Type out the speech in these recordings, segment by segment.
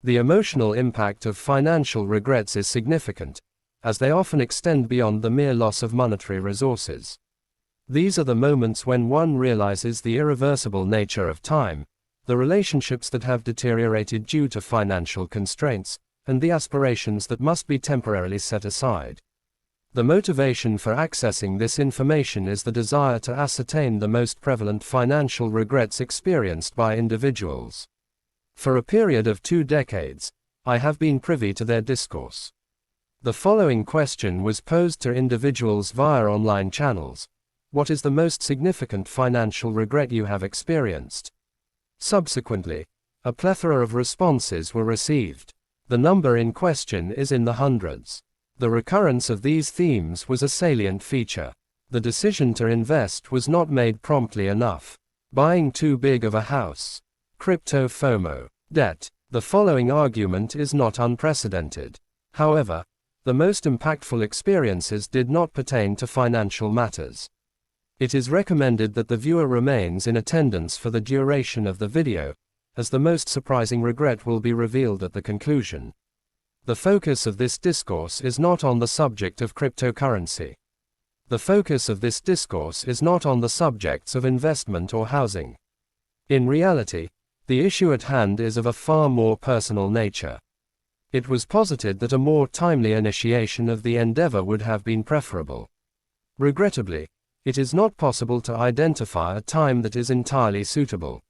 The emotional impact of financial regrets is significant, as they often extend beyond the mere loss of monetary resources. These are the moments when one realizes the irreversible nature of time, the relationships that have deteriorated due to financial constraints, and the aspirations that must be temporarily set aside. The motivation for accessing this information is the desire to ascertain the most prevalent financial regrets experienced by individuals. For a period of 2 decades, I have been privy to their discourse. The following question was posed to individuals via online channels: what is the most significant financial regret you have experienced? Subsequently, a plethora of responses were received. The number in question is in the hundreds. The recurrence of these themes was a salient feature. The decision to invest was not made promptly enough. Buying too big of a house. Crypto FOMO. Debt. The following argument is not unprecedented. However, the most impactful experiences did not pertain to financial matters. It is recommended that the viewer remains in attendance for the duration of the video, as the most surprising regret will be revealed at the conclusion. The focus of this discourse is not on the subject of cryptocurrency. The focus of this discourse is not on the subjects of investment or housing. In reality, the issue at hand is of a far more personal nature. It was posited that a more timely initiation of the endeavor would have been preferable. Regrettably, it is not possible to identify a time that is entirely suitable.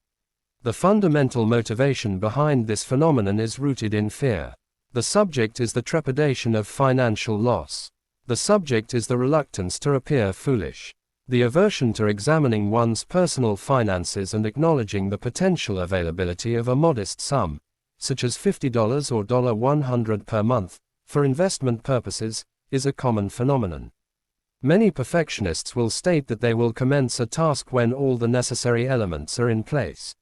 The fundamental motivation behind this phenomenon is rooted in fear. The subject is the trepidation of financial loss. The subject is the reluctance to appear foolish. The aversion to examining one's personal finances and acknowledging the potential availability of a modest sum, such as $50 or $100 per month, for investment purposes, is a common phenomenon. Many perfectionists will state that they will commence a task when all the necessary elements are in place.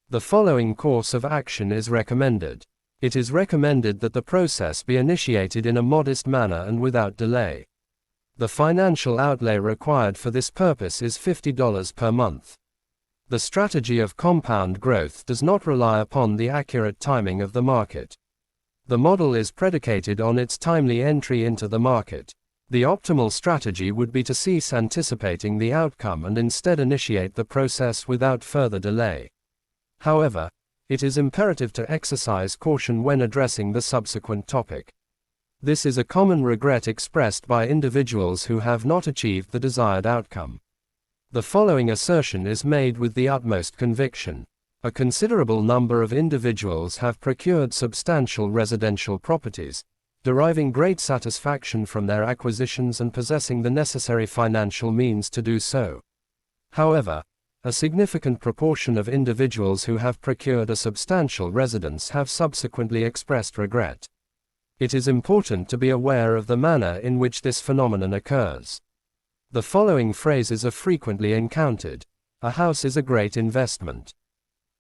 The following course of action is recommended. It is recommended that the process be initiated in a modest manner and without delay. The financial outlay required for this purpose is $50 per month. The strategy of compound growth does not rely upon the accurate timing of the market. The model is predicated on its timely entry into the market. The optimal strategy would be to cease anticipating the outcome and instead initiate the process without further delay. However, it is imperative to exercise caution when addressing the subsequent topic. This is a common regret expressed by individuals who have not achieved the desired outcome. The following assertion is made with the utmost conviction. A considerable number of individuals have procured substantial residential properties, deriving great satisfaction from their acquisitions and possessing the necessary financial means to do so. However, a significant proportion of individuals who have procured a substantial residence have subsequently expressed regret. It is important to be aware of the manner in which this phenomenon occurs. The following phrases are frequently encountered: a house is a great investment.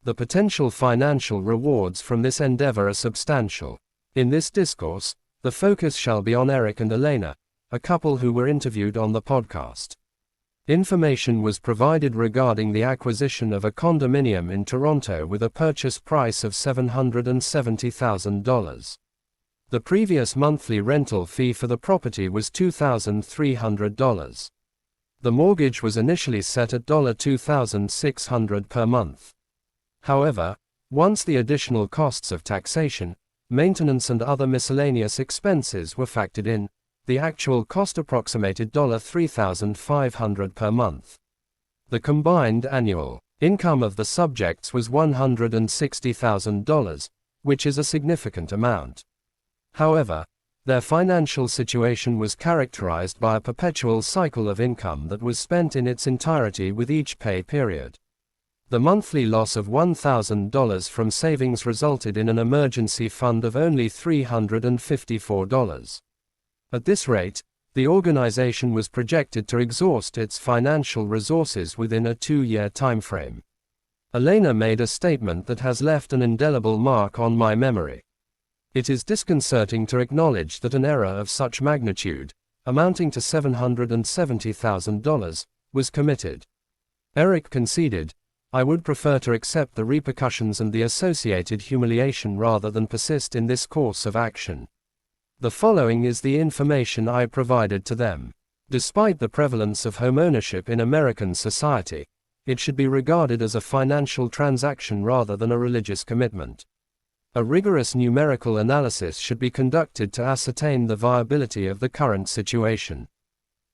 The potential financial rewards from this endeavor are substantial. In this discourse, the focus shall be on Eric and Elena, a couple who were interviewed on the podcast. Information was provided regarding the acquisition of a condominium in Toronto with a purchase price of $770,000. The previous monthly rental fee for the property was $2,300. The mortgage was initially set at $2,600 per month. However, once the additional costs of taxation, maintenance and other miscellaneous expenses were factored in, the actual cost approximated $3,500 per month. The combined annual income of the subjects was $160,000, which is a significant amount. However, their financial situation was characterized by a perpetual cycle of income that was spent in its entirety with each pay period. The monthly loss of $1,000 from savings resulted in an emergency fund of only $354. At this rate, the organization was projected to exhaust its financial resources within a 2-year timeframe. Elena made a statement that has left an indelible mark on my memory. It is disconcerting to acknowledge that an error of such magnitude, amounting to $770,000, was committed. Eric conceded, I would prefer to accept the repercussions and the associated humiliation rather than persist in this course of action. The following is the information I provided to them. Despite the prevalence of homeownership in American society, it should be regarded as a financial transaction rather than a religious commitment. A rigorous numerical analysis should be conducted to ascertain the viability of the current situation.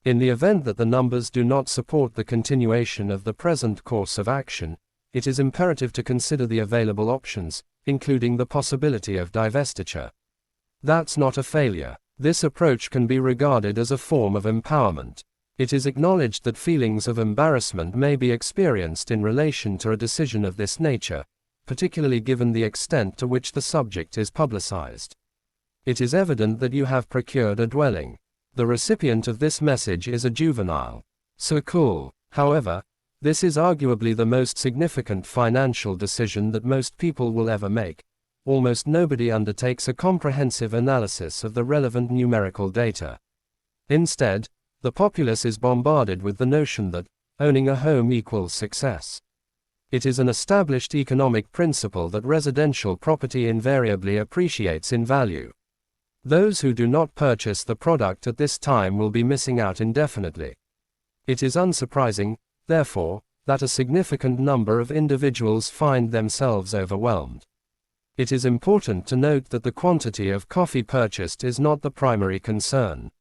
In the event that the numbers do not support the continuation of the present course of action, it is imperative to consider the available options, including the possibility of divestiture. That's not a failure. This approach can be regarded as a form of empowerment. It is acknowledged that feelings of embarrassment may be experienced in relation to a decision of this nature, particularly given the extent to which the subject is publicized. It is evident that you have procured a dwelling. The recipient of this message is a juvenile. So cool. However, this is arguably the most significant financial decision that most people will ever make. Almost nobody undertakes a comprehensive analysis of the relevant numerical data. Instead, the populace is bombarded with the notion that owning a home equals success. It is an established economic principle that residential property invariably appreciates in value. Those who do not purchase the product at this time will be missing out indefinitely. It is unsurprising, therefore, that a significant number of individuals find themselves overwhelmed. It is important to note that the quantity of coffee purchased is not the primary concern.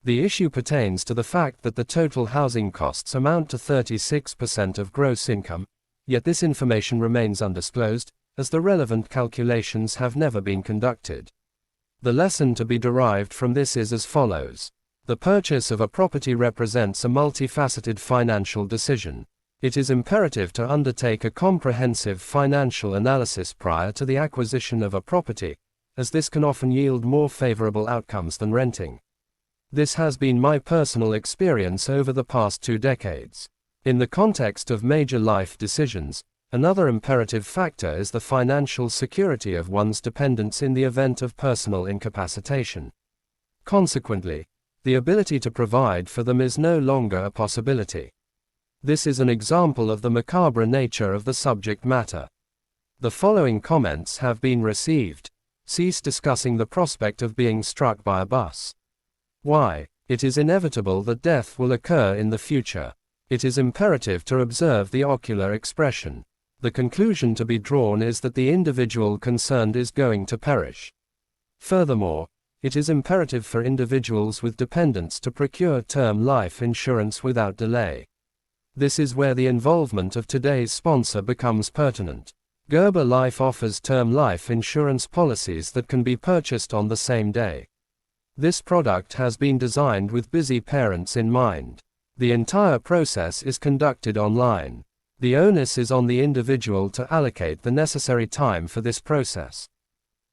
The issue pertains to the fact that the total housing costs amount to 36% of gross income, yet this information remains undisclosed, as the relevant calculations have never been conducted. The lesson to be derived from this is as follows. The purchase of a property represents a multifaceted financial decision. It is imperative to undertake a comprehensive financial analysis prior to the acquisition of a property, as this can often yield more favorable outcomes than renting. This has been my personal experience over the past 2 decades. In the context of major life decisions, another imperative factor is the financial security of one's dependents in the event of personal incapacitation. Consequently, the ability to provide for them is no longer a possibility. This is an example of the macabre nature of the subject matter. The following comments have been received. Cease discussing the prospect of being struck by a bus. Why? It is inevitable that death will occur in the future. It is imperative to observe the ocular expression. The conclusion to be drawn is that the individual concerned is going to perish. Furthermore, it is imperative for individuals with dependents to procure term life insurance without delay. This is where the involvement of today's sponsor becomes pertinent. Gerber Life offers term life insurance policies that can be purchased on the same day. This product has been designed with busy parents in mind. The entire process is conducted online. The onus is on the individual to allocate the necessary time for this process.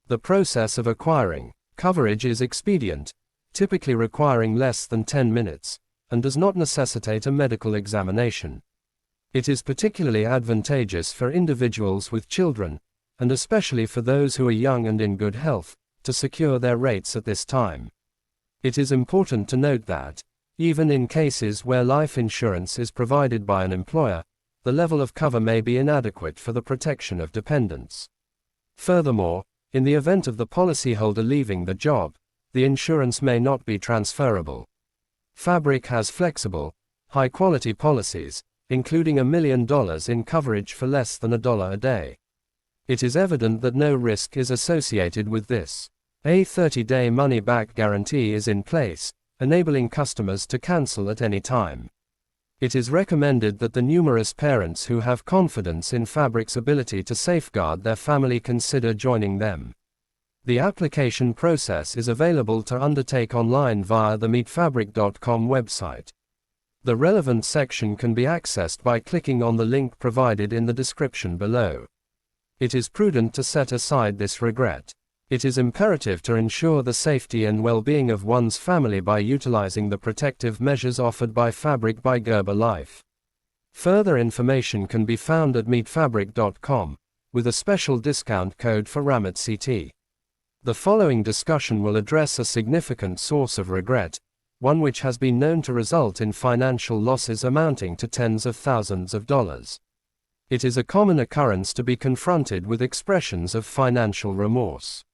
The process of acquiring coverage is expedient, typically requiring less than 10 minutes, and does not necessitate a medical examination. It is particularly advantageous for individuals with children, and especially for those who are young and in good health, to secure their rates at this time. It is important to note that, even in cases where life insurance is provided by an employer, the level of cover may be inadequate for the protection of dependents. Furthermore, in the event of the policyholder leaving the job, the insurance may not be transferable. Fabric has flexible, high-quality policies, including $1 million in coverage for less than $1 a day. It is evident that no risk is associated with this. A 30-day money-back guarantee is in place, enabling customers to cancel at any time. It is recommended that the numerous parents who have confidence in Fabric's ability to safeguard their family consider joining them. The application process is available to undertake online via the meetfabric.com website. The relevant section can be accessed by clicking on the link provided in the description below. It is prudent to set aside this regret. It is imperative to ensure the safety and well-being of one's family by utilizing the protective measures offered by Fabric by Gerber Life. Further information can be found at meetfabric.com, with a special discount code for RAMETCT. The following discussion will address a significant source of regret, one which has been known to result in financial losses amounting to tens of thousands of dollars. It is a common occurrence to be confronted with expressions of financial remorse.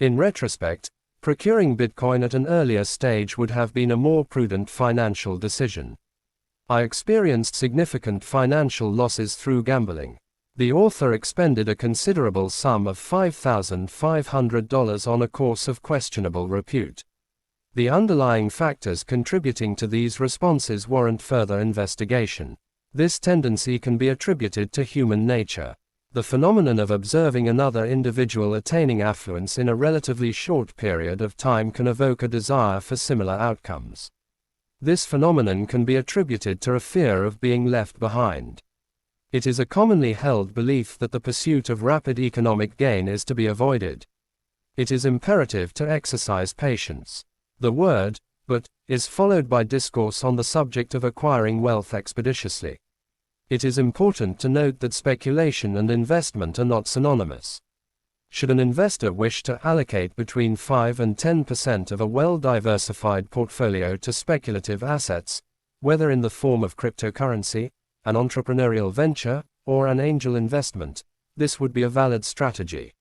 In retrospect, procuring Bitcoin at an earlier stage would have been a more prudent financial decision. I experienced significant financial losses through gambling. The author expended a considerable sum of $5,500 on a course of questionable repute. The underlying factors contributing to these responses warrant further investigation. This tendency can be attributed to human nature. The phenomenon of observing another individual attaining affluence in a relatively short period of time can evoke a desire for similar outcomes. This phenomenon can be attributed to a fear of being left behind. It is a commonly held belief that the pursuit of rapid economic gain is to be avoided. It is imperative to exercise patience. The word, but, is followed by discourse on the subject of acquiring wealth expeditiously. It is important to note that speculation and investment are not synonymous. Should an investor wish to allocate between 5 and 10% of a well-diversified portfolio to speculative assets, whether in the form of cryptocurrency, an entrepreneurial venture, or an angel investment, this would be a valid strategy.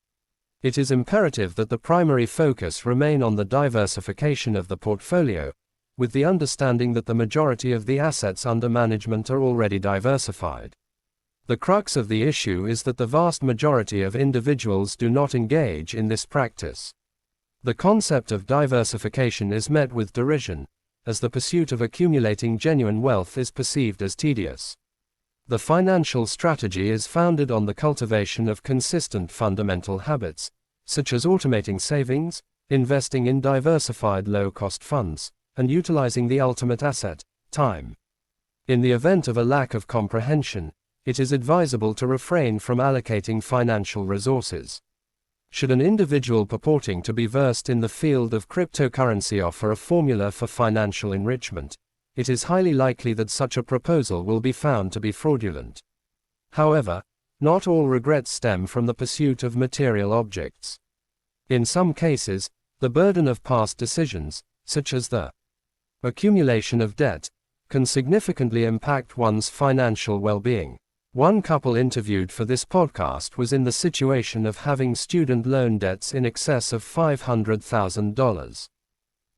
It is imperative that the primary focus remain on the diversification of the portfolio, with the understanding that the majority of the assets under management are already diversified. The crux of the issue is that the vast majority of individuals do not engage in this practice. The concept of diversification is met with derision, as the pursuit of accumulating genuine wealth is perceived as tedious. The financial strategy is founded on the cultivation of consistent fundamental habits, such as automating savings, investing in diversified low-cost funds, and utilizing the ultimate asset, time. In the event of a lack of comprehension, it is advisable to refrain from allocating financial resources. Should an individual purporting to be versed in the field of cryptocurrency offer a formula for financial enrichment, it is highly likely that such a proposal will be found to be fraudulent. However, not all regrets stem from the pursuit of material objects. In some cases, the burden of past decisions, such as the accumulation of debt, can significantly impact one's financial well-being. One couple interviewed for this podcast was in the situation of having student loan debts in excess of $500,000.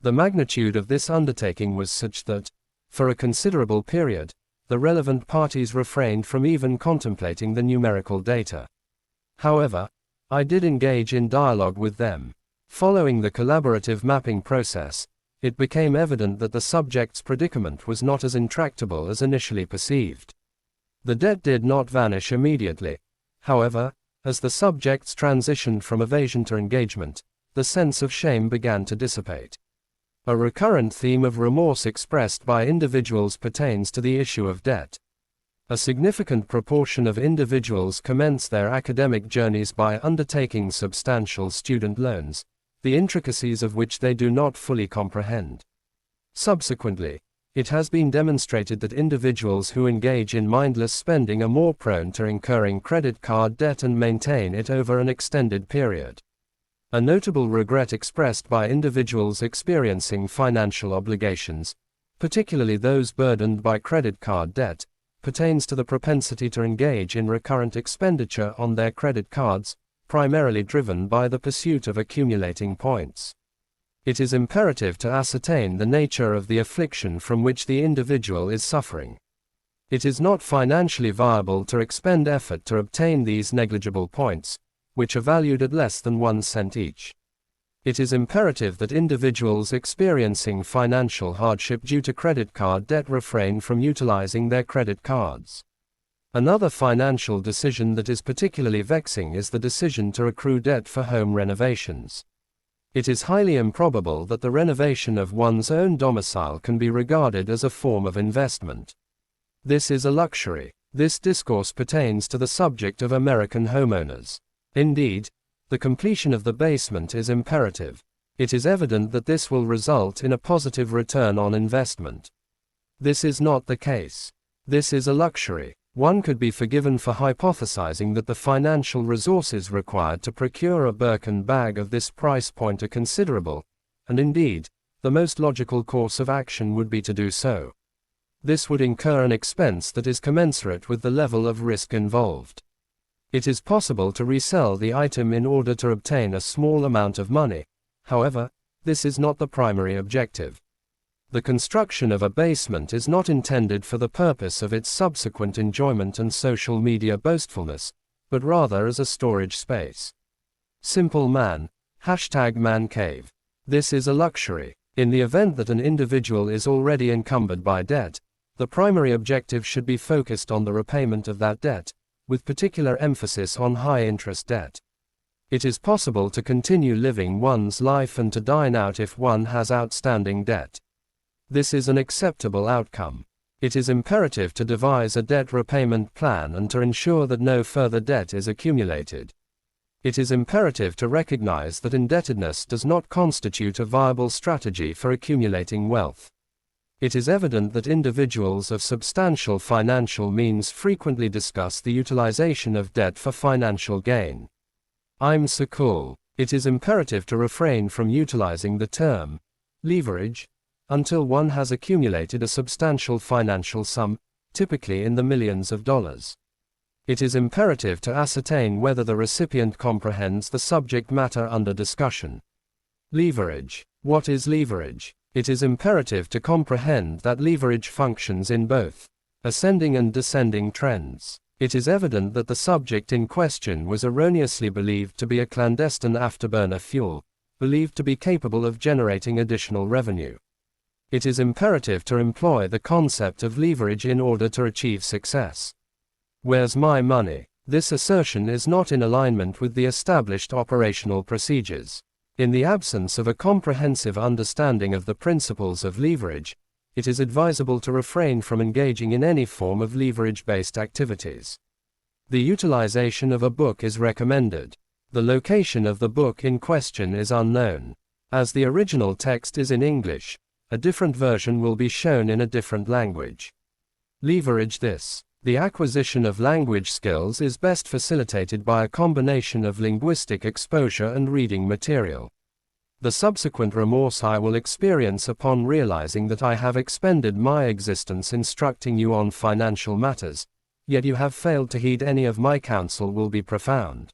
The magnitude of this undertaking was such that, for a considerable period, the relevant parties refrained from even contemplating the numerical data. However, I did engage in dialogue with them. Following the collaborative mapping process, it became evident that the subject's predicament was not as intractable as initially perceived. The debt did not vanish immediately. However, as the subjects transitioned from evasion to engagement, the sense of shame began to dissipate. A recurrent theme of remorse expressed by individuals pertains to the issue of debt. A significant proportion of individuals commence their academic journeys by undertaking substantial student loans, the intricacies of which they do not fully comprehend. Subsequently, it has been demonstrated that individuals who engage in mindless spending are more prone to incurring credit card debt and maintain it over an extended period. A notable regret expressed by individuals experiencing financial obligations, particularly those burdened by credit card debt, pertains to the propensity to engage in recurrent expenditure on their credit cards, primarily driven by the pursuit of accumulating points. It is imperative to ascertain the nature of the affliction from which the individual is suffering. It is not financially viable to expend effort to obtain these negligible points, which are valued at less than 1 cent each. It is imperative that individuals experiencing financial hardship due to credit card debt refrain from utilizing their credit cards. Another financial decision that is particularly vexing is the decision to accrue debt for home renovations. It is highly improbable that the renovation of one's own domicile can be regarded as a form of investment. This is a luxury. This discourse pertains to the subject of American homeowners. Indeed, the completion of the basement is imperative. It is evident that this will result in a positive return on investment. This is not the case. This is a luxury. One could be forgiven for hypothesizing that the financial resources required to procure a Birkin bag of this price point are considerable, and indeed, the most logical course of action would be to do so. This would incur an expense that is commensurate with the level of risk involved. It is possible to resell the item in order to obtain a small amount of money. However, this is not the primary objective. The construction of a basement is not intended for the purpose of its subsequent enjoyment and social media boastfulness, but rather as a storage space. Simple man. #man cave. This is a luxury. In the event that an individual is already encumbered by debt, the primary objective should be focused on the repayment of that debt, with particular emphasis on high-interest debt. It is possible to continue living one's life and to dine out if one has outstanding debt. This is an acceptable outcome. It is imperative to devise a debt repayment plan and to ensure that no further debt is accumulated. It is imperative to recognize that indebtedness does not constitute a viable strategy for accumulating wealth. It is evident that individuals of substantial financial means frequently discuss the utilization of debt for financial gain. I'm so cool. It is imperative to refrain from utilizing the term leverage until one has accumulated a substantial financial sum, typically in the millions of dollars. It is imperative to ascertain whether the recipient comprehends the subject matter under discussion. Leverage. What is leverage? It is imperative to comprehend that leverage functions in both ascending and descending trends. It is evident that the subject in question was erroneously believed to be a clandestine afterburner fuel, believed to be capable of generating additional revenue. It is imperative to employ the concept of leverage in order to achieve success. Where's my money? This assertion is not in alignment with the established operational procedures. In the absence of a comprehensive understanding of the principles of leverage, it is advisable to refrain from engaging in any form of leverage-based activities. The utilization of a book is recommended. The location of the book in question is unknown. As the original text is in English, a different version will be shown in a different language. Leverage this. The acquisition of language skills is best facilitated by a combination of linguistic exposure and reading material. The subsequent remorse I will experience upon realizing that I have expended my existence instructing you on financial matters, yet you have failed to heed any of my counsel will be profound.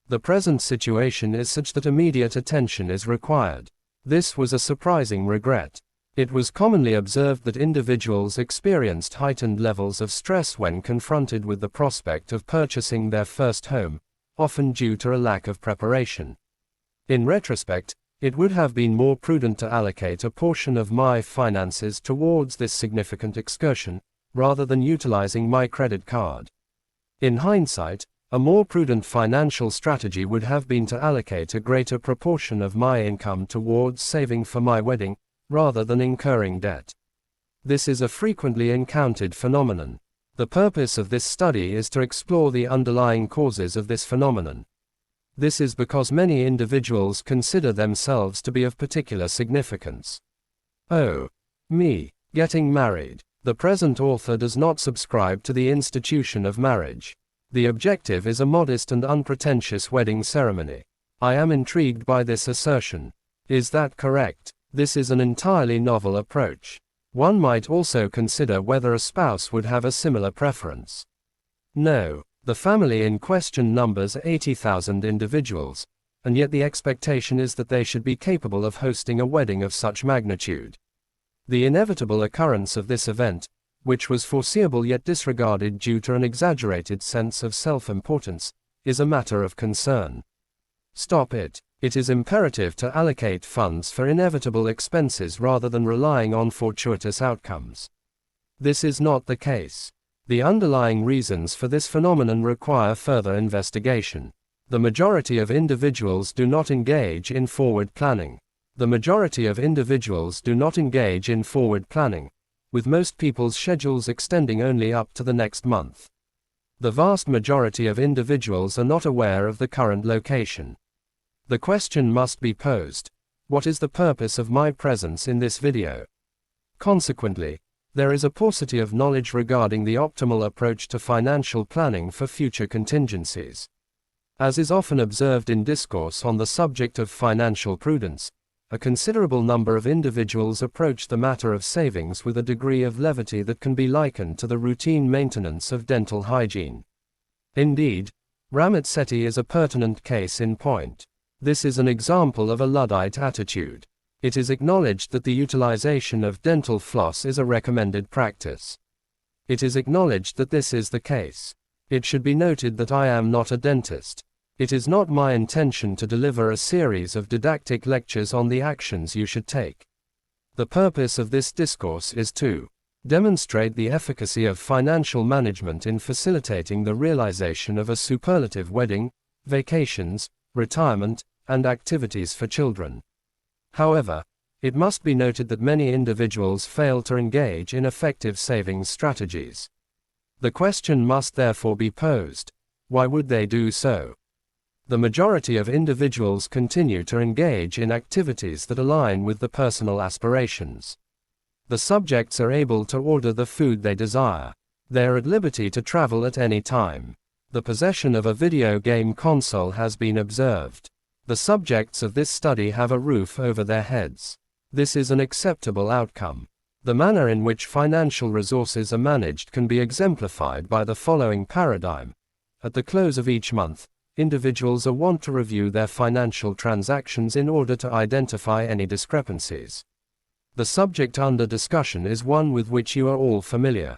The present situation is such that immediate attention is required. This was a surprising regret. It was commonly observed that individuals experienced heightened levels of stress when confronted with the prospect of purchasing their first home, often due to a lack of preparation. In retrospect, it would have been more prudent to allocate a portion of my finances towards this significant excursion, rather than utilizing my credit card. In hindsight, a more prudent financial strategy would have been to allocate a greater proportion of my income towards saving for my wedding, rather than incurring debt. This is a frequently encountered phenomenon. The purpose of this study is to explore the underlying causes of this phenomenon. This is because many individuals consider themselves to be of particular significance. Oh, me, getting married. The present author does not subscribe to the institution of marriage. The objective is a modest and unpretentious wedding ceremony. I am intrigued by this assertion. Is that correct? This is an entirely novel approach. One might also consider whether a spouse would have a similar preference. No, the family in question numbers 80,000 individuals, and yet the expectation is that they should be capable of hosting a wedding of such magnitude. The inevitable occurrence of this event, which was foreseeable yet disregarded due to an exaggerated sense of self-importance, is a matter of concern. Stop it. It is imperative to allocate funds for inevitable expenses rather than relying on fortuitous outcomes. This is not the case. The underlying reasons for this phenomenon require further investigation. The majority of individuals do not engage in forward planning. The majority of individuals do not engage in forward planning, with most people's schedules extending only up to the next month. The vast majority of individuals are not aware of the current location. The question must be posed: what is the purpose of my presence in this video? Consequently, there is a paucity of knowledge regarding the optimal approach to financial planning for future contingencies. As is often observed in discourse on the subject of financial prudence, a considerable number of individuals approach the matter of savings with a degree of levity that can be likened to the routine maintenance of dental hygiene. Indeed, Ramit Sethi is a pertinent case in point. This is an example of a Luddite attitude. It is acknowledged that the utilization of dental floss is a recommended practice. It is acknowledged that this is the case. It should be noted that I am not a dentist. It is not my intention to deliver a series of didactic lectures on the actions you should take. The purpose of this discourse is to demonstrate the efficacy of financial management in facilitating the realization of a superlative wedding, vacations, retirement, and activities for children. However, it must be noted that many individuals fail to engage in effective savings strategies. The question must therefore be posed: why would they do so? The majority of individuals continue to engage in activities that align with the personal aspirations. The subjects are able to order the food they desire. They are at liberty to travel at any time. The possession of a video game console has been observed. The subjects of this study have a roof over their heads. This is an acceptable outcome. The manner in which financial resources are managed can be exemplified by the following paradigm. At the close of each month, individuals are wont to review their financial transactions in order to identify any discrepancies. The subject under discussion is one with which you are all familiar.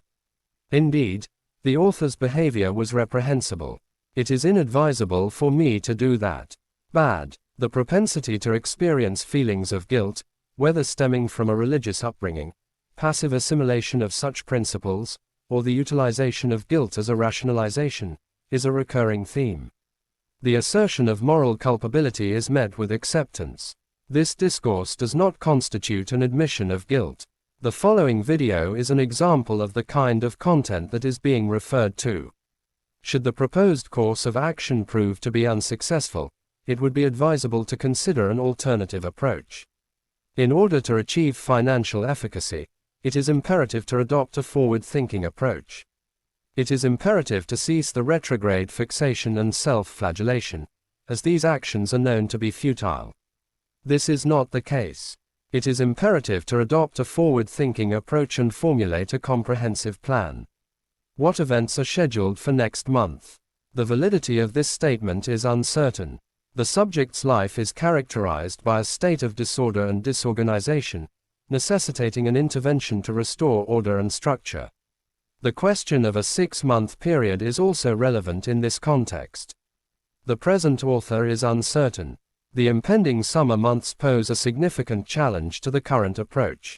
Indeed, the author's behavior was reprehensible. It is inadvisable for me to do that. Bad. The propensity to experience feelings of guilt, whether stemming from a religious upbringing, passive assimilation of such principles, or the utilization of guilt as a rationalization, is a recurring theme. The assertion of moral culpability is met with acceptance. This discourse does not constitute an admission of guilt. The following video is an example of the kind of content that is being referred to. Should the proposed course of action prove to be unsuccessful, it would be advisable to consider an alternative approach. In order to achieve financial efficacy, it is imperative to adopt a forward-thinking approach. It is imperative to cease the retrograde fixation and self-flagellation, as these actions are known to be futile. This is not the case. It is imperative to adopt a forward-thinking approach and formulate a comprehensive plan. What events are scheduled for next month? The validity of this statement is uncertain. The subject's life is characterized by a state of disorder and disorganization, necessitating an intervention to restore order and structure. The question of a 6-month period is also relevant in this context. The present author is uncertain. The impending summer months pose a significant challenge to the current approach.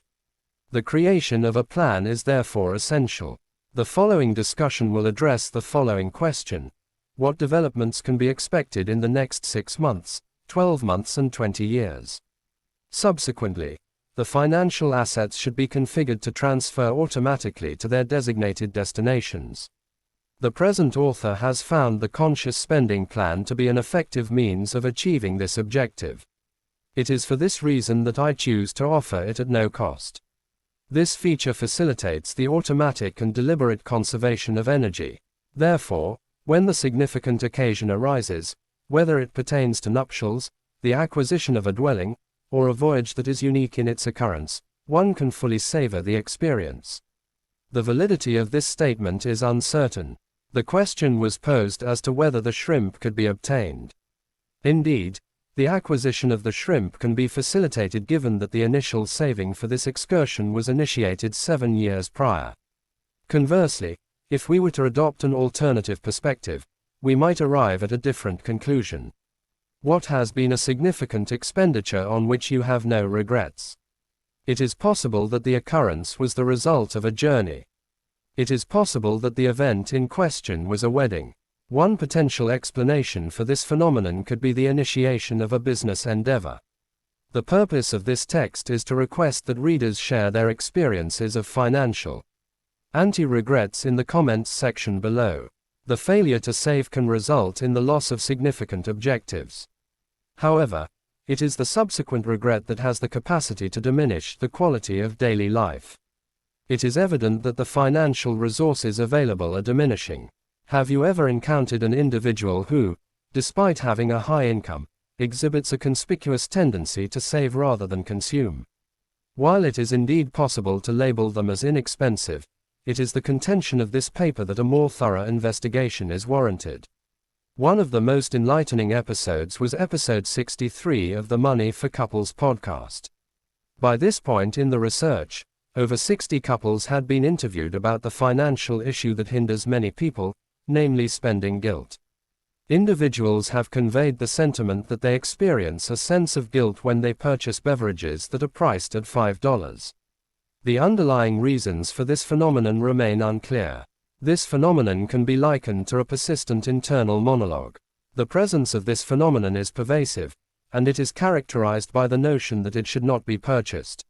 The creation of a plan is therefore essential. The following discussion will address the following question: what developments can be expected in the next 6 months, 12 months and 20 years? Subsequently, the financial assets should be configured to transfer automatically to their designated destinations. The present author has found the conscious spending plan to be an effective means of achieving this objective. It is for this reason that I choose to offer it at no cost. This feature facilitates the automatic and deliberate conservation of energy. Therefore, when the significant occasion arises, whether it pertains to nuptials, the acquisition of a dwelling, or a voyage that is unique in its occurrence, one can fully savor the experience. The validity of this statement is uncertain. The question was posed as to whether the shrimp could be obtained. Indeed, the acquisition of the shrimp can be facilitated given that the initial saving for this excursion was initiated 7 years prior. Conversely, if we were to adopt an alternative perspective, we might arrive at a different conclusion. What has been a significant expenditure on which you have no regrets? It is possible that the occurrence was the result of a journey. It is possible that the event in question was a wedding. One potential explanation for this phenomenon could be the initiation of a business endeavor. The purpose of this text is to request that readers share their experiences of financial anti-regrets in the comments section below. The failure to save can result in the loss of significant objectives. However, it is the subsequent regret that has the capacity to diminish the quality of daily life. It is evident that the financial resources available are diminishing. Have you ever encountered an individual who, despite having a high income, exhibits a conspicuous tendency to save rather than consume. While it is indeed possible to label them as inexpensive, it is the contention of this paper that a more thorough investigation is warranted. One of the most enlightening episodes was episode 63 of the Money for Couples podcast. By this point in the research, over 60 couples had been interviewed about the financial issue that hinders many people, namely spending guilt. Individuals have conveyed the sentiment that they experience a sense of guilt when they purchase beverages that are priced at $5. The underlying reasons for this phenomenon remain unclear. This phenomenon can be likened to a persistent internal monologue. The presence of this phenomenon is pervasive, and it is characterized by the notion that it should not be purchased.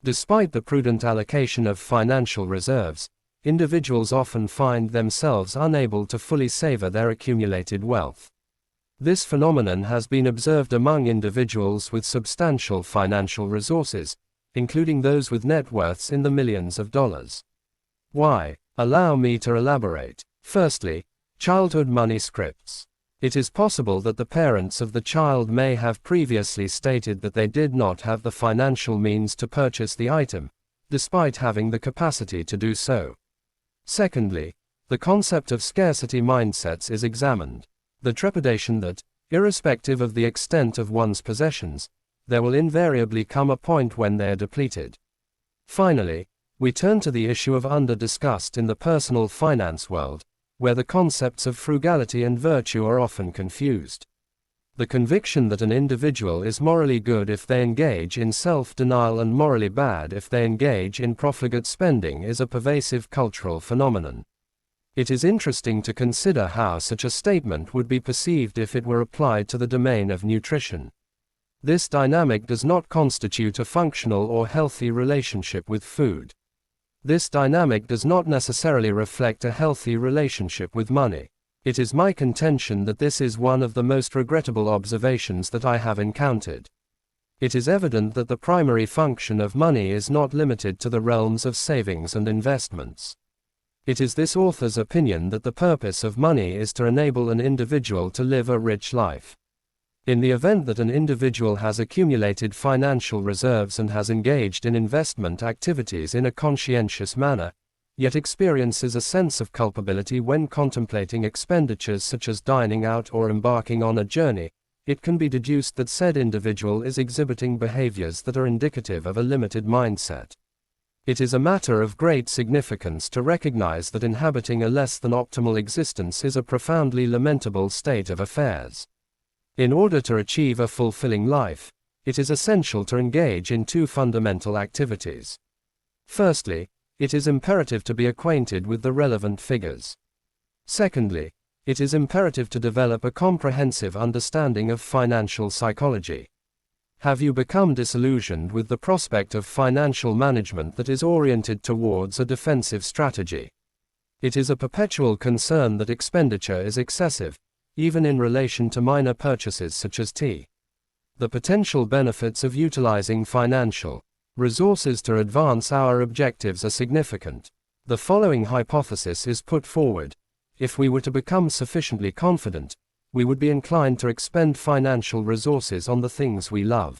Despite the prudent allocation of financial reserves, individuals often find themselves unable to fully savor their accumulated wealth. This phenomenon has been observed among individuals with substantial financial resources, including those with net worths in the millions of dollars. Why? Allow me to elaborate. Firstly, childhood money scripts. It is possible that the parents of the child may have previously stated that they did not have the financial means to purchase the item, despite having the capacity to do so. Secondly, the concept of scarcity mindsets is examined. The trepidation that, irrespective of the extent of one's possessions, there will invariably come a point when they are depleted. Finally, we turn to the issue of under-discussed in the personal finance world, where the concepts of frugality and virtue are often confused. The conviction that an individual is morally good if they engage in self-denial and morally bad if they engage in profligate spending is a pervasive cultural phenomenon. It is interesting to consider how such a statement would be perceived if it were applied to the domain of nutrition. This dynamic does not constitute a functional or healthy relationship with food. This dynamic does not necessarily reflect a healthy relationship with money. It is my contention that this is one of the most regrettable observations that I have encountered. It is evident that the primary function of money is not limited to the realms of savings and investments. It is this author's opinion that the purpose of money is to enable an individual to live a rich life. In the event that an individual has accumulated financial reserves and has engaged in investment activities in a conscientious manner, yet experiences a sense of culpability when contemplating expenditures such as dining out or embarking on a journey, it can be deduced that said individual is exhibiting behaviors that are indicative of a limited mindset. It is a matter of great significance to recognize that inhabiting a less than optimal existence is a profoundly lamentable state of affairs. In order to achieve a fulfilling life, it is essential to engage in two fundamental activities. Firstly, it is imperative to be acquainted with the relevant figures. Secondly, it is imperative to develop a comprehensive understanding of financial psychology. Have you become disillusioned with the prospect of financial management that is oriented towards a defensive strategy? It is a perpetual concern that expenditure is excessive, even in relation to minor purchases such as tea. The potential benefits of utilizing financial resources to advance our objectives are significant. The following hypothesis is put forward. If we were to become sufficiently confident, we would be inclined to expend financial resources on the things we love.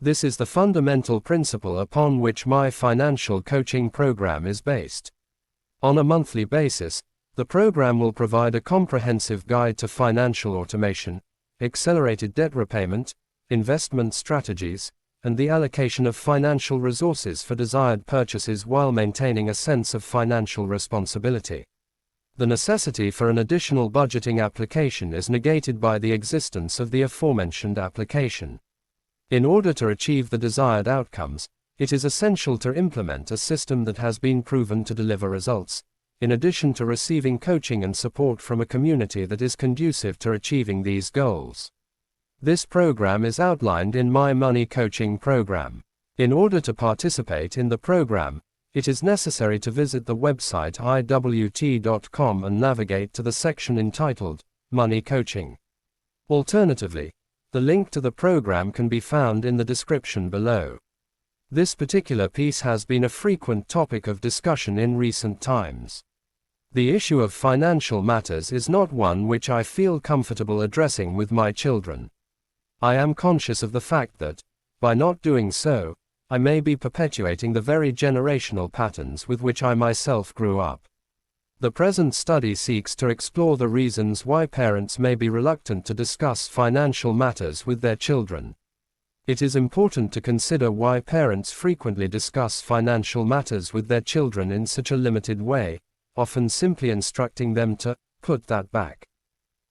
This is the fundamental principle upon which my financial coaching program is based. On a monthly basis, the program will provide a comprehensive guide to financial automation, accelerated debt repayment, investment strategies, and the allocation of financial resources for desired purchases while maintaining a sense of financial responsibility. The necessity for an additional budgeting application is negated by the existence of the aforementioned application. In order to achieve the desired outcomes, it is essential to implement a system that has been proven to deliver results, in addition to receiving coaching and support from a community that is conducive to achieving these goals. This program is outlined in my money coaching program. In order to participate in the program, it is necessary to visit the website iwt.com and navigate to the section entitled Money Coaching. Alternatively, the link to the program can be found in the description below. This particular piece has been a frequent topic of discussion in recent times. The issue of financial matters is not one which I feel comfortable addressing with my children. I am conscious of the fact that, by not doing so, I may be perpetuating the very generational patterns with which I myself grew up. The present study seeks to explore the reasons why parents may be reluctant to discuss financial matters with their children. It is important to consider why parents frequently discuss financial matters with their children in such a limited way, often simply instructing them to put that back.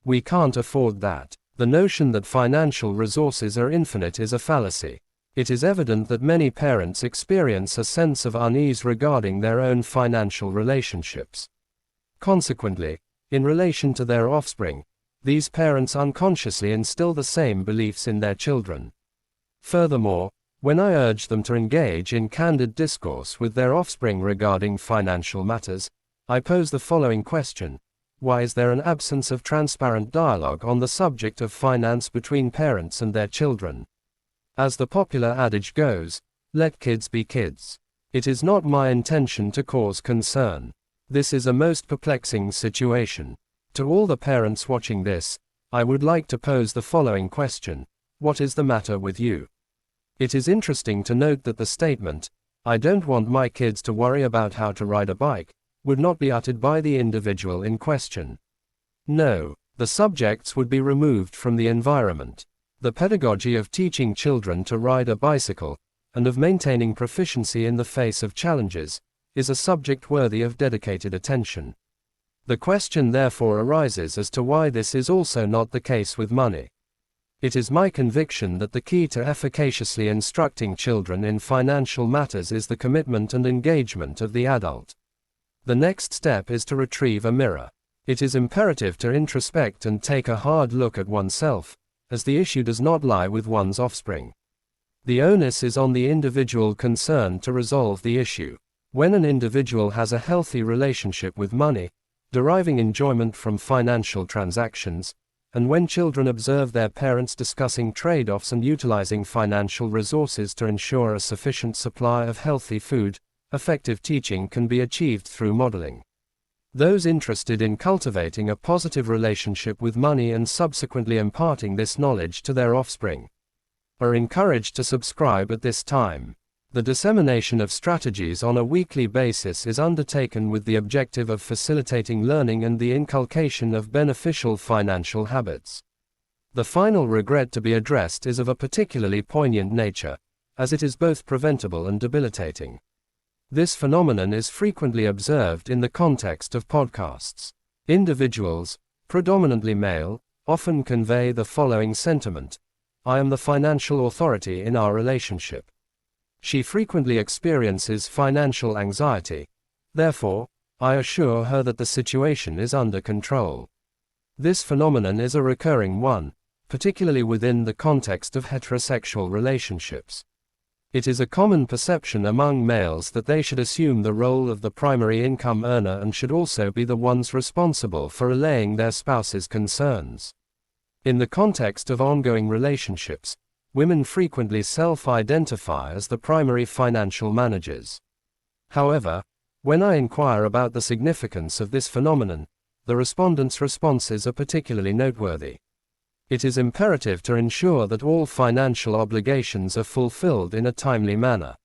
We can't afford that. The notion that financial resources are infinite is a fallacy. It is evident that many parents experience a sense of unease regarding their own financial relationships. Consequently, in relation to their offspring, these parents unconsciously instill the same beliefs in their children. Furthermore, when I urge them to engage in candid discourse with their offspring regarding financial matters, I pose the following question: why is there an absence of transparent dialogue on the subject of finance between parents and their children? As the popular adage goes, let kids be kids. It is not my intention to cause concern. This is a most perplexing situation. To all the parents watching this, I would like to pose the following question: what is the matter with you? It is interesting to note that the statement, "I don't want my kids to worry about how to ride a bike," would not be uttered by the individual in question. No, the subjects would be removed from the environment. The pedagogy of teaching children to ride a bicycle, and of maintaining proficiency in the face of challenges, is a subject worthy of dedicated attention. The question therefore arises as to why this is also not the case with money. It is my conviction that the key to efficaciously instructing children in financial matters is the commitment and engagement of the adult. The next step is to retrieve a mirror. It is imperative to introspect and take a hard look at oneself, as the issue does not lie with one's offspring. The onus is on the individual concerned to resolve the issue. When an individual has a healthy relationship with money, deriving enjoyment from financial transactions, and when children observe their parents discussing trade-offs and utilizing financial resources to ensure a sufficient supply of healthy food, effective teaching can be achieved through modeling. Those interested in cultivating a positive relationship with money and subsequently imparting this knowledge to their offspring are encouraged to subscribe at this time. The dissemination of strategies on a weekly basis is undertaken with the objective of facilitating learning and the inculcation of beneficial financial habits. The final regret to be addressed is of a particularly poignant nature, as it is both preventable and debilitating. This phenomenon is frequently observed in the context of podcasts. Individuals, predominantly male, often convey the following sentiment: "I am the financial authority in our relationship." She frequently experiences financial anxiety. Therefore, I assure her that the situation is under control. This phenomenon is a recurring one, particularly within the context of heterosexual relationships. It is a common perception among males that they should assume the role of the primary income earner and should also be the ones responsible for allaying their spouse's concerns. In the context of ongoing relationships, women frequently self-identify as the primary financial managers. However, when I inquire about the significance of this phenomenon, the respondents' responses are particularly noteworthy. It is imperative to ensure that all financial obligations are fulfilled in a timely manner.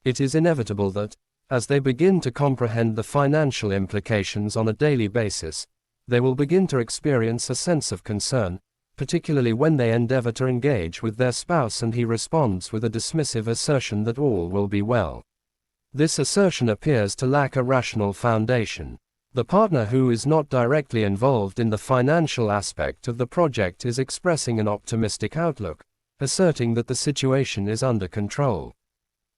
It is inevitable that, as they begin to comprehend the financial implications on a daily basis, they will begin to experience a sense of concern, particularly when they endeavor to engage with their spouse and he responds with a dismissive assertion that all will be well. This assertion appears to lack a rational foundation. The partner who is not directly involved in the financial aspect of the project is expressing an optimistic outlook, asserting that the situation is under control.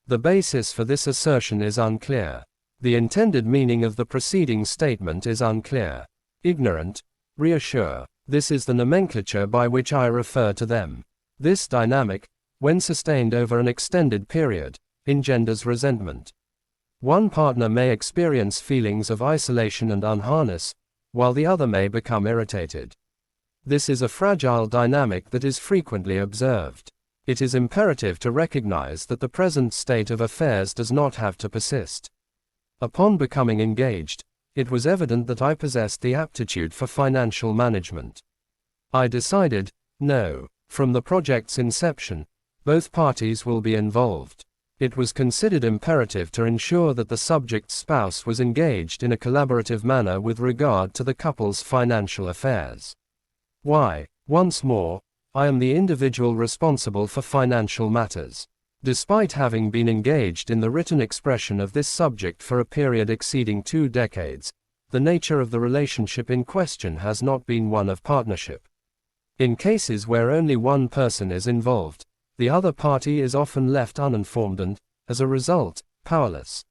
The basis for this assertion is unclear. The intended meaning of the preceding statement is unclear. Ignorant, reassure. This is the nomenclature by which I refer to them. This dynamic, when sustained over an extended period, engenders resentment. One partner may experience feelings of isolation and unharness, while the other may become irritated. This is a fragile dynamic that is frequently observed. It is imperative to recognize that the present state of affairs does not have to persist. Upon becoming engaged, it was evident that I possessed the aptitude for financial management. I decided, no, From the project's inception, both parties will be involved. It was considered imperative to ensure that the subject's spouse was engaged in a collaborative manner with regard to the couple's financial affairs. Why? Once more, I am the individual responsible for financial matters. Despite having been engaged in the written expression of this subject for a period exceeding 2 decades, the nature of the relationship in question has not been one of partnership. In cases where only one person is involved, the other party is often left uninformed and, as a result, powerless.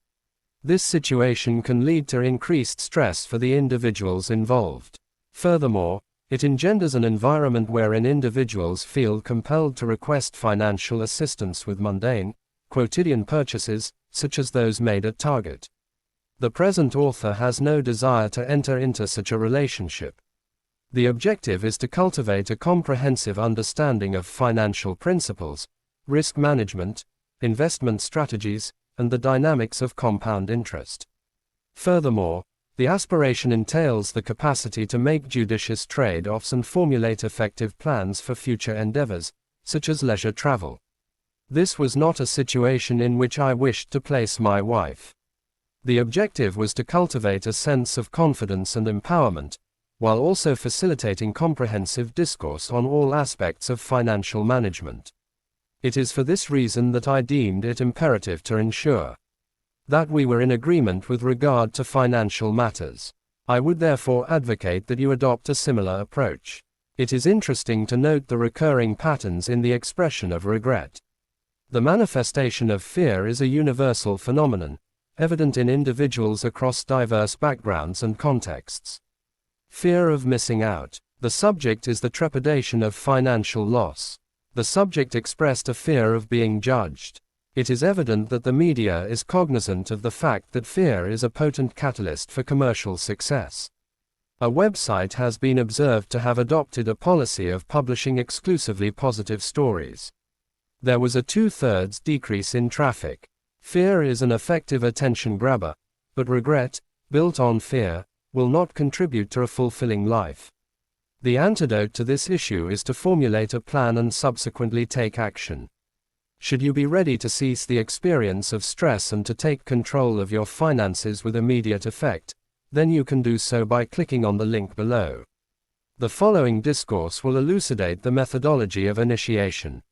This situation can lead to increased stress for the individuals involved. Furthermore, it engenders an environment wherein individuals feel compelled to request financial assistance with mundane, quotidian purchases, such as those made at Target. The present author has no desire to enter into such a relationship. The objective is to cultivate a comprehensive understanding of financial principles, risk management, investment strategies, and the dynamics of compound interest. Furthermore, the aspiration entails the capacity to make judicious trade-offs and formulate effective plans for future endeavors, such as leisure travel. This was not a situation in which I wished to place my wife. The objective was to cultivate a sense of confidence and empowerment, while also facilitating comprehensive discourse on all aspects of financial management. It is for this reason that I deemed it imperative to ensure that we were in agreement with regard to financial matters. I would therefore advocate that you adopt a similar approach. It is interesting to note the recurring patterns in the expression of regret. The manifestation of fear is a universal phenomenon, evident in individuals across diverse backgrounds and contexts. Fear of missing out. The subject is the trepidation of financial loss. The subject expressed a fear of being judged. It is evident that the media is cognizant of the fact that fear is a potent catalyst for commercial success. A website has been observed to have adopted a policy of publishing exclusively positive stories. There was a 2/3 decrease in traffic. Fear is an effective attention grabber, but regret, built on fear, will not contribute to a fulfilling life. The antidote to this issue is to formulate a plan and subsequently take action. Should you be ready to cease the experience of stress and to take control of your finances with immediate effect, then you can do so by clicking on the link below. The following discourse will elucidate the methodology of initiation.